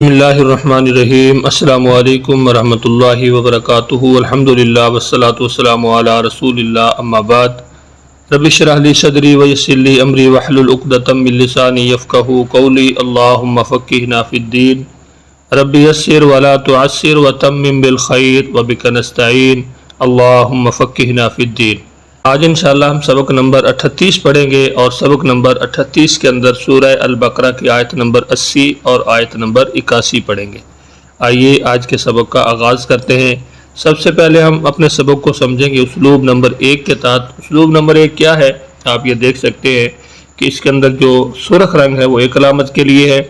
بسم اللہ الرحمن الرحیم۔ السلام علیکم ورحمۃ اللہ وبرکاتہ۔ الحمدللہ والصلاۃ والسلام علی رسول اللہ، اما بعد۔ رب اشرح لی صدری ویسر لی امری واحلل عقدۃ من لسانی یفقہوا قولی۔ اللہم فقہنا فی الدین رب یسر ولا تعسر وتمم بالخیر وبک نستعین اللہم فقہنا فی الدین۔ آج انشاءاللہ ہم سبق نمبر 38 پڑھیں گے، اور سبق نمبر 38 کے اندر سورہ البقرہ کی آیت نمبر 80 اور آیت نمبر 81 پڑھیں گے۔ آئیے آج کے سبق کا آغاز کرتے ہیں۔ سب سے پہلے ہم اپنے سبق کو سمجھیں گے اسلوب نمبر 1 کے تحت۔ اسلوب نمبر 1 کیا ہے؟ آپ یہ دیکھ سکتے ہیں کہ اس کے اندر جو سرخ رنگ ہے وہ ایک علامت کے لیے ہے،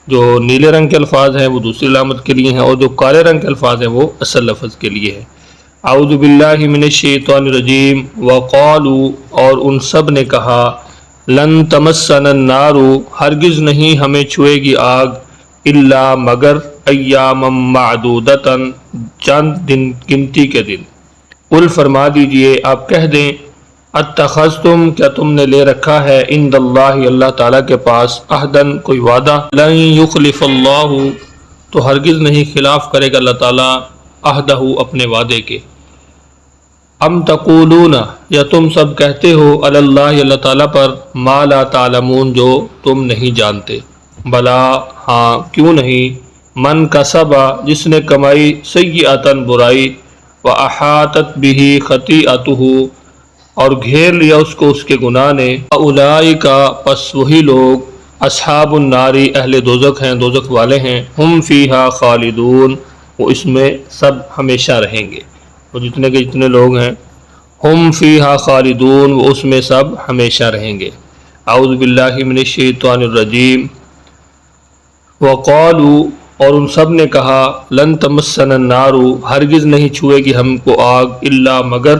جو نیلے رنگ کے الفاظ ہیں وہ دوسری علامت کے لیے ہیں، اور جو کالے رنگ کے الفاظ ہیں وہ اصل لفظ کے لیے ہے۔ اعوذ باللہ من الشیطان الرجیم وقالوا، اور ان سب نے کہا، لن تمسنا النار، ہرگز نہیں ہمیں چھوئے گی آگ، الا مگر ایاما معدودتا، چند دن گنتی کے دن۔ قل فرما دیجئے، آپ کہہ دیں، اتخذتم، کیا تم نے لے رکھا ہے، عند اللہ، اللہ تعالیٰ کے پاس، عہدن، کوئی وعدہ، لن یخلف اللہ، تو ہرگز نہیں خلاف کرے گا اللہ تعالیٰ عہدہ، اپنے وعدے کے۔ ام تقولون، یا تم سب کہتے ہو، علی اللہ، اللہ تعالیٰ پر، ما لا تعلمون، جو تم نہیں جانتے۔ بلا، ہاں، کیوں نہیں، من کسب، جس نے کمائی، سیئۃ، برائی، واحاطت بہ خطیئتہ، اور گھیر لیا اس کو اس کے گناہ نے، اولئک، پس وہی لوگ، اصحاب النار، اہل دوزخ ہیں، دوزخ والے ہیں، ہم فیہا خالدون، وہ اس میں سب ہمیشہ رہیں گے۔ وہ جتنے کے جتنے لوگ ہیں، ہم فیہا خالدون، وہ اس میں سب ہمیشہ رہیں گے۔ اعوذ باللہ من الشیطان الرجیم وقالوا، اور ان سب نے کہا، لن تمسنا النار، ہرگز نہیں چھوئے گی ہم کو آگ، الا مگر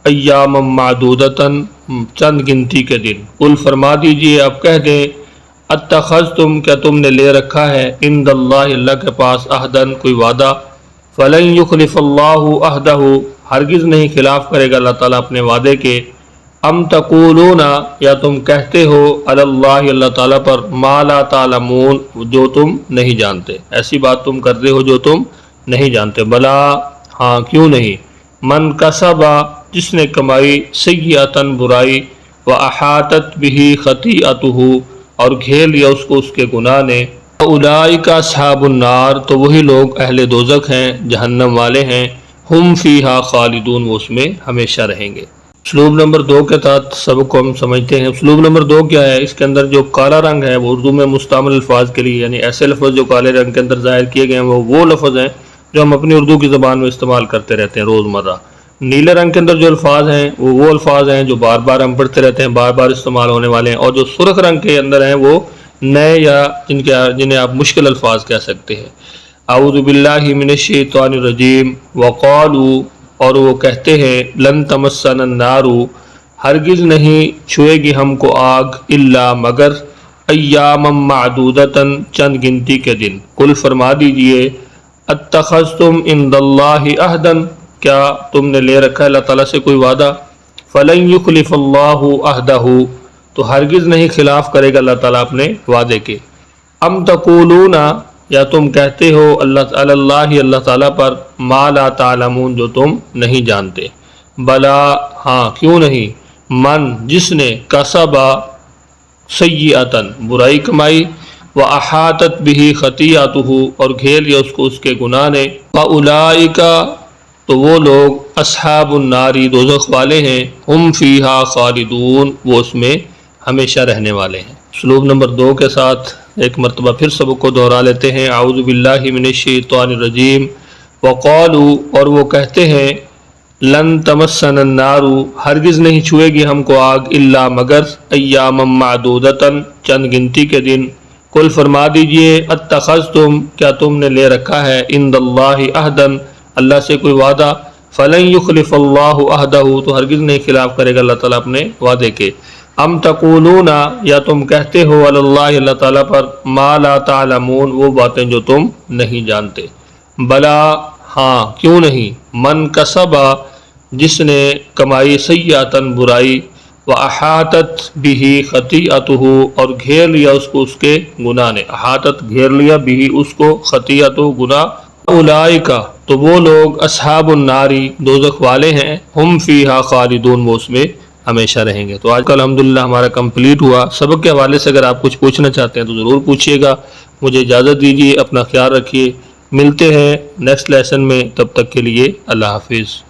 ایاما معدودتا، چند گنتی کے دن۔ قل فرما دیجئے، آپ کہہ دیں، اتخذتم، کیا تم نے لے رکھا ہے، عند اللہ، اللہ کے پاس، عہدن، کوئی وعدہ، فلن یخلف اللہ عہدہ، ہرگز نہیں خلاف کرے گا اللہ تعالیٰ اپنے وعدے کے۔ ام تقولون، یا تم کہتے ہو، علی اللہ، اللہ تعالیٰ پر، ما لا تعلمون، جو تم نہیں جانتے، ایسی بات تم کرتے ہو جو تم نہیں جانتے۔ بلا، ہاں، کیوں نہیں، من کسب، جس نے کمائی، سیئۃ، برائی، واحاطت بہ خطیئتہ، اور گھیر لیا اس کو اس کے گناہ نے، اولئک اصحاب النار، تو وہی لوگ اہل دوزخ ہیں، جہنم والے ہیں، ہم فیہا خالدون، وہ اس میں ہمیشہ رہیں گے۔ اسلوب نمبر 2 کے تحت سبق کو ہم سمجھتے ہیں۔ اسلوب نمبر 2 کیا ہے؟ اس کے اندر جو کالا رنگ ہے وہ اردو میں مستعمل الفاظ کے لیے، یعنی ایسے لفظ جو کالے رنگ کے اندر ظاہر کیے گئے ہیں وہ لفظ ہیں جو ہم اپنی اردو کی زبان میں استعمال کرتے رہتے ہیں روزمرہ۔ نیلے رنگ کے اندر جو الفاظ ہیں وہ الفاظ ہیں جو بار بار ہم پڑھتے رہتے ہیں، بار بار استعمال ہونے والے ہیں، اور جو سرخ رنگ کے اندر ہیں وہ نئے یا جنہیں آپ مشکل الفاظ کہہ سکتے ہیں۔ اعوذ باللہ من الشیطان الرجیم وقالوا، اور وہ کہتے ہیں، لن تمسنا النار، ہرگز نہیں چھوئے گی ہم کو آگ، الا مگر ایاما معدودتا، چند گنتی کے دن۔ قل فرما دیجئے، اتخذتم عند اللہ عہدا، کیا تم نے لے رکھا ہے اللہ تعالیٰ سے کوئی وعدہ، فلن یخلف اللہ عہدہ، تو ہرگز نہیں خلاف کرے گا اللہ تعالیٰ اپنے وعدے کے۔ ام تقولون، یا تم کہتے ہو، اللہ تعالیٰ پر، ما لا تعلمون، جو تم نہیں جانتے۔ بلا، ہاں، کیوں نہیں، من، جس نے، کسب، سیئۃ، برائی کمائی، واحاطت بہ خطیئتہ، اور گھیر لیا اس کو اس کے گناہ نے، فاولئک، تو وہ لوگ، اصحاب النار، دوزخ والے ہیں، ہم فیہا خالدون، وہ اس میں ہمیشہ رہنے والے ہیں۔ اسلوب نمبر 2 کے ساتھ ایک مرتبہ پھر سبق کو دہرا لیتے ہیں۔ اعوذ باللہ من الشیطان الرجیم وقالوا، اور وہ کہتے ہیں، لن تمسنا النار، ہرگز نہیں چھوئے گی ہم کو آگ، الا مگر ایاما معدودتا، چند گنتی کے دن۔ قل فرما دیجئے، اتخذتم، کیا تم نے لے رکھا ہے، عند اللہ عہدا، اللہ سے کوئی وعدہ، فلن یخلف اللہ عہدہ، تو ہرگز نہیں خلاف کرے گا اللہ تعالیٰ اپنے وعدے کے۔ ام تقولون، یا تم کہتے ہو، علی اللہ، اللہ تعالیٰ پر، ما لا تعلمون، وہ باتیں جو تم نہیں جانتے۔ بلا، ہاں، کیوں نہیں، من کسب، جس نے کمائی، سیئۃ، برائی، وَأَحَاطَتْ بِهِ خَطِيئَتُهُ اور گھیر لیا اس کو اس کے گناہ نے، احاطت گھیر لیا بِهِ اس کو خطیئتُ گناہ، اولئک تو وہ لوگ اصحاب الناری دوزخ والے ہیں، ہم فیہا خالدون وہ اس میں ہمیشہ رہیں گے۔ تو آج کا الحمدللہ ہمارا کمپلیٹ ہوا۔ سبق کے حوالے سے اگر آپ کچھ پوچھنا چاہتے ہیں تو ضرور پوچھیے گا۔ مجھے اجازت دیجیے، اپنا خیال رکھیے، ملتے ہیں نیکسٹ لیسن میں، تب تک کے لیے اللہ حافظ۔